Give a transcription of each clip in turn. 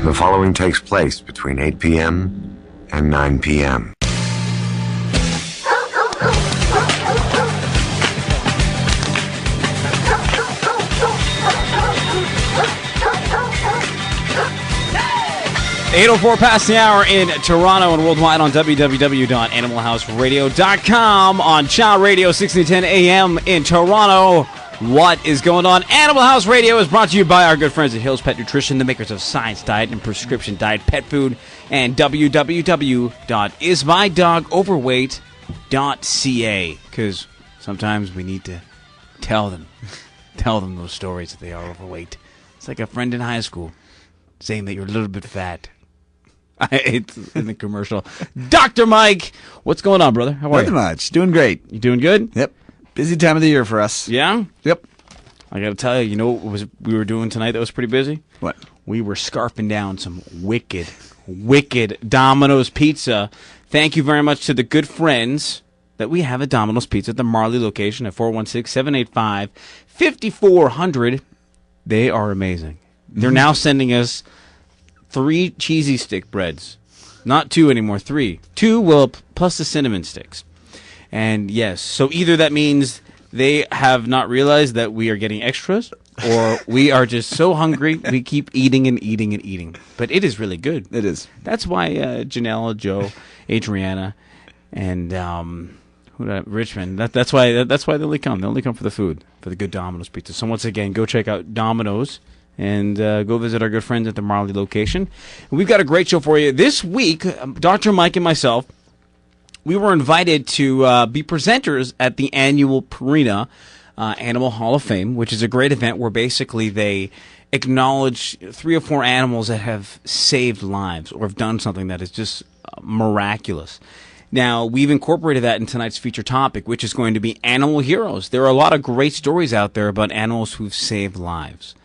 The following takes place between 8 p.m. and 9 p.m. .804 past the hour in Toronto and worldwide on www.animalhouseradio.com on Chow Radio 1610 AM in Toronto. What is going on? Animal House Radio is brought to you by our good friends at Hills Pet Nutrition, the makers of Science Diet and Prescription Diet Pet Food, and www.ismydog.overweight.ca, because sometimes we need to tell them those stories that they are overweight. It's like a friend in high school saying that you're a little bit fat. It's in the commercial. Dr. Mike, what's going on, brother? How are you? Nothing much. Doing great. You doing good? Yep. Busy time of the year for us. Yeah? Yep. I got to tell you, what we were doing tonight that was pretty busy? What? We were scarfing down some wicked Domino's Pizza. Thank you very much to the good friends that we have at Domino's Pizza at the Marley location at 416-785-5400. They are amazing. They're now sending us 3 cheesy stick breads. Not 2 anymore, 3. 2, well, plus the cinnamon sticks. And yes, so either that means they have not realized that we are getting extras, or we are just so hungry, we keep eating and eating and eating. But it is really good. It is. That's why Janelle, Joe, Adriana, and Richmond. That's why they only come. They only come for the food, for the good Domino's Pizza. So once again, go check out Domino's. And go visit our good friends at the Marley location. We've got a great show for you. This week, Dr. Mike and myself, we were invited to be presenters at the annual Purina Animal Hall of Fame, which is a great event where basically they acknowledge 3 or 4 animals that have saved lives or have done something that is just miraculous. Now, we've incorporated that in tonight's feature topic, which is going to be animal heroes. There are a lot of great stories out there about animals who've saved lives.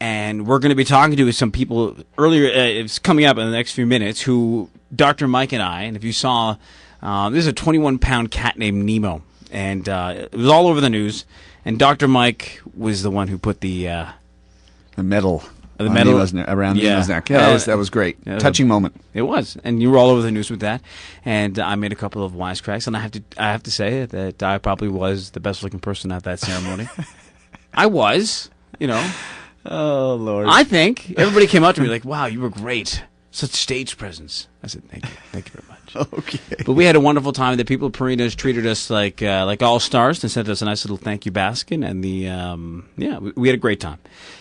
And we're going to be talking to some people earlier. It's coming up in the next few minutes. Who Dr. Mike and I, and if you saw, this is a 21-pound cat named Nemo, and it was all over the news. And Dr. Mike was the one who put the medal, around Nemo's neck. Yeah, that was great. Touching moment. It was, and you were all over the news with that. And I made a couple of wisecracks, and I have to say that I probably was the best-looking person at that ceremony. I was, Oh, Lord. I think everybody came up to me like, wow, you were great. Such stage presence. I said, thank you. Thank you very much. Okay. But we had a wonderful time. The people at Purina's treated us like all stars and sent us a nice little thank you basket. And we had a great time.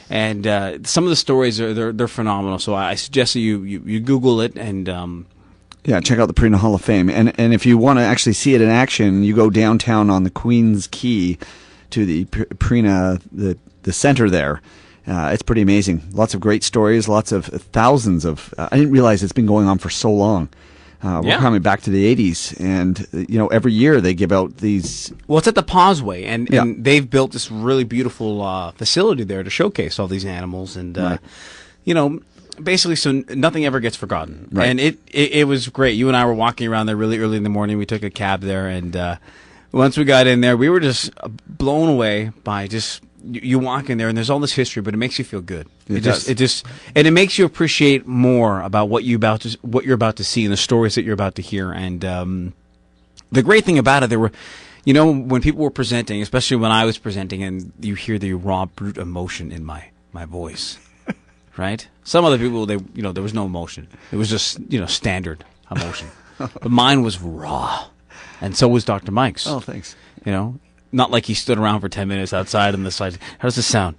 And some of the stories, they're phenomenal. So I suggest that you Google it and... check out the Purina Hall of Fame. And if you want to actually see it in action, you go downtown on the Queen's Quay to the Purina, the center there. It's pretty amazing. Lots of great stories, lots of thousands of... I didn't realize it's been going on for so long. We're coming back to the 80s, and every year they give out these... Well, it's at the Pauseway, and they've built this really beautiful facility there to showcase all these animals, and, basically so nothing ever gets forgotten. Right. And it was great. You and I were walking around there really early in the morning. We took a cab there, and once we got in there, we were just blown away by just... You walk in there and there's all this history, but it makes you feel good. It makes you appreciate more about what you're about to see and the stories that you're about to hear. And the great thing about it, there were, when people were presenting, especially when I was presenting, and you hear the raw brute emotion in my voice, right? Some other people, there was no emotion. It was just standard emotion, but mine was raw, and so was Dr. Mike's. Oh, thanks. Not like he stood around for 10 minutes outside on the side. How does this sound?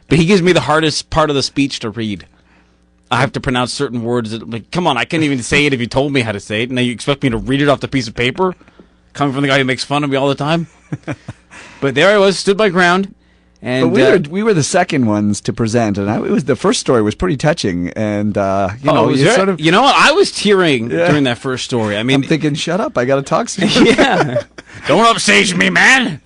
But he gives me the hardest part of the speech to read. I have to pronounce certain words. Come on, I can't even say it if you told me how to say it. Now you expect me to read it off the piece of paper? Coming from the guy who makes fun of me all the time? But there I was, stood my ground. And but we were the second ones to present, and the first story was pretty touching. And I was tearing during that first story. I mean, I'm thinking, shut up, I got to talk soon. Yeah, don't upstage me, man.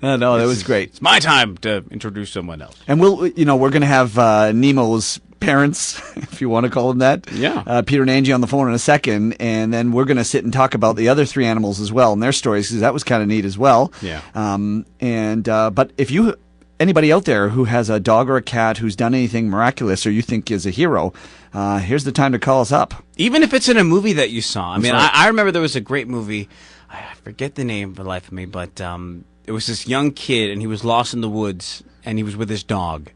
No, that was great. It's my time to introduce someone else. And we're going to have Nemo's parents, if you want to call them that. Yeah. Peter and Angie on the phone in a second, and then we're going to sit and talk about the other 3 animals as well and their stories, because that was kind of neat as well. Yeah. But if you anybody out there who has a dog or a cat who's done anything miraculous or you think is a hero, here's the time to call us up. Even if it's in a movie that you saw. I mean, right. I remember there was a great movie. I forget the name for the life of me, but it was this young kid, and he was lost in the woods, and he was with his dog.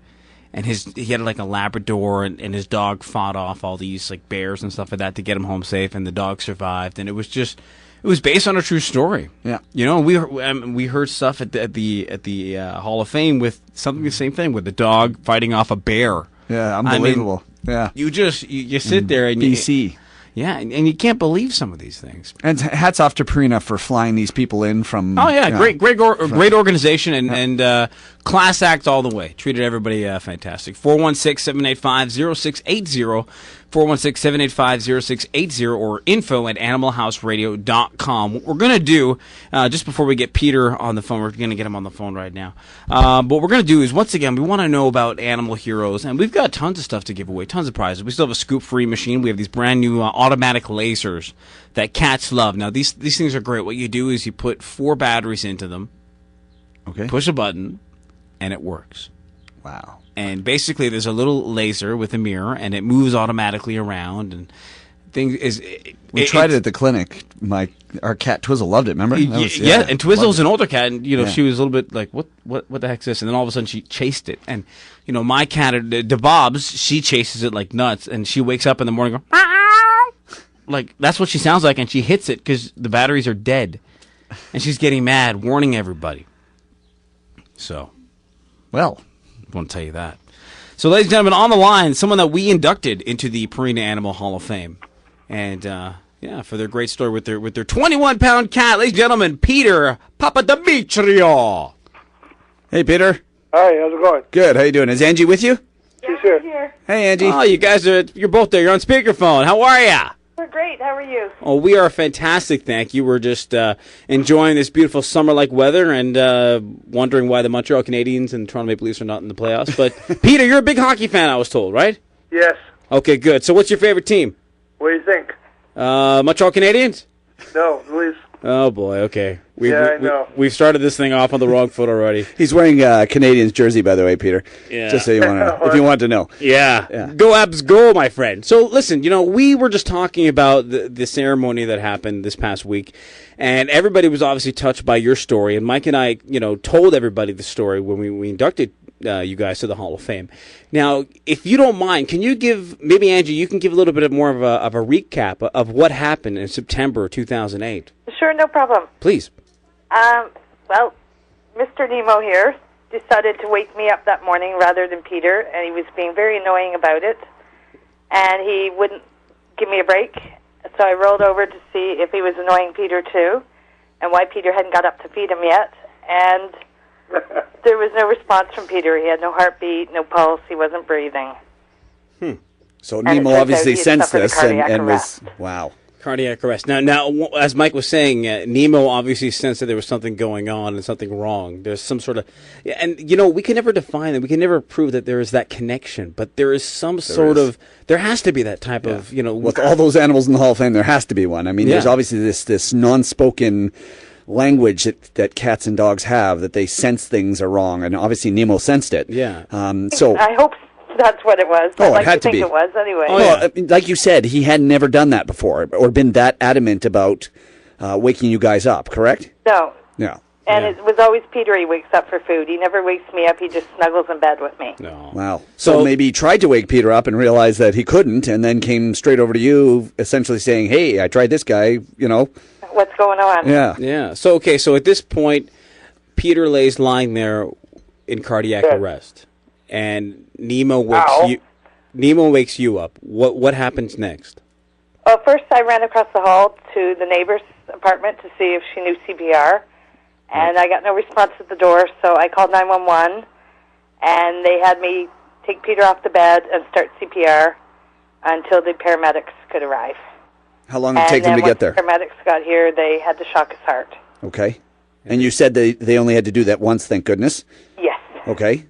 And he had like a Labrador, and his dog fought off all these like bears and stuff like that to get him home safe, and the dog survived. And it was based on a true story. Yeah. You know, we heard stuff at the Hall of Fame with something the same thing with the dog fighting off a bear. Yeah, unbelievable. I mean, you sit there and BC. and you can't believe some of these things. And hats off to Purina for flying these people in from. Oh yeah, great organization and class act all the way. Treated everybody fantastic. 416-785-0680, 416-785-0680, or info@animalhouseradio.com. What we're gonna do just before we get Peter on the phone, we're gonna get him on the phone right now. What we're gonna do is once again we want to know about animal heroes, and we've got tons of stuff to give away, tons of prizes. We still have a scoop-free machine. We have these brand new automatic lasers that cats love. Now these things are great. What you do is you put 4 batteries into them, Okay. push a button, and it works. Wow. And basically, there's a little laser with a mirror, and it moves automatically around. And We tried it at the clinic. Our cat Twizzle loved it. Remember? That was- and Twizzle's an older cat, and Yeah. she was a little bit like, what the heck's this? And then all of a sudden, she chased it. And my cat, DeBobs, she chases it like nuts, and she wakes up in the morning, going, like that's what she sounds like, and she hits it because the batteries are dead, and she's getting mad, warning everybody. So. Well, I want to tell you that. So, ladies and gentlemen, on the line, someone that we inducted into the Purina Animal Hall of Fame, and for their great story with their 21-pound cat, ladies and gentlemen, Peter Papademetrio. hey Peter. Hi, how's it going? Good. How you doing? Is Angie with you? She's here. Hey Angie. Oh, you guys you're both there. You're on speakerphone. How are ya? We're great. How are you? Oh, we are fantastic, thank you. We're just enjoying this beautiful summer-like weather and wondering why the Montreal Canadiens and Toronto Maple Leafs are not in the playoffs. But, Peter, you're a big hockey fan, I was told, right? Yes. Okay, good. So what's your favorite team? What do you think? Montreal Canadiens? No, Leafs. Oh, boy, okay. I know. We've started this thing off on the wrong foot already. He's wearing a Canadiens jersey, by the way, Peter. Yeah. Just so you want to, if you want to know. Yeah. Go Abs, go, my friend. So, listen, we were just talking about the ceremony that happened this past week, and everybody was obviously touched by your story, and Mike and I, told everybody the story when we inducted you guys to the Hall of Fame. Now, if you don't mind, can you maybe Angie, you can give a little bit more of a recap of what happened in September 2008. Sure, no problem. Please. Well, Mr. Nemo here decided to wake me up that morning rather than Peter, and he was being very annoying about it, and he wouldn't give me a break. So I rolled over to see if he was annoying Peter too, and why Peter hadn't got up to feed him yet, and there was no response from Peter. He had no heartbeat, no pulse, he wasn't breathing. So And it Nemo turns obviously out he had sensed suffered a this cardiac and was, arrest. wow. Cardiac arrest. Now, as Mike was saying, Nemo obviously sensed that there was something going on and something wrong. There's some sort of, and we can never define it. We can never prove that there is that connection. But there is some sort of, there has to be that type of, With all those animals in the Hall of Fame, there has to be one. I mean, there's Yeah. obviously this non-spoken language that cats and dogs have, that they sense things are wrong, and obviously Nemo sensed it. Yeah. So, I hope that's what it was. Oh, I'd it like had to to think be. it was anyway. Oh, well, yeah. I mean, like you said, he had never done that before, or been that adamant about waking you guys up, correct? No. Yeah. And Yeah. it was always Peter he wakes up for food. He never wakes me up. He just snuggles in bed with me. No. Wow. So- So maybe he tried to wake Peter up and realized that he couldn't, and then came straight over to you, essentially saying, "Hey, I tried this guy," What's going on? Yeah. Yeah. So at this point, Peter lays lying there in cardiac Yeah. arrest, and Nemo wakes Ow. you. Nemo wakes you up. What happens next? Well, first I ran across the hall to the neighbor's apartment to see if she knew CPR, and I got no response at the door, so I called 911, and they had me take Peter off the bed and start CPR until the paramedics could arrive. How long did it And take them then to get there? once the paramedics got here, they had to shock his heart. Okay. And you said they only had to do that once, thank goodness. Yes. Okay.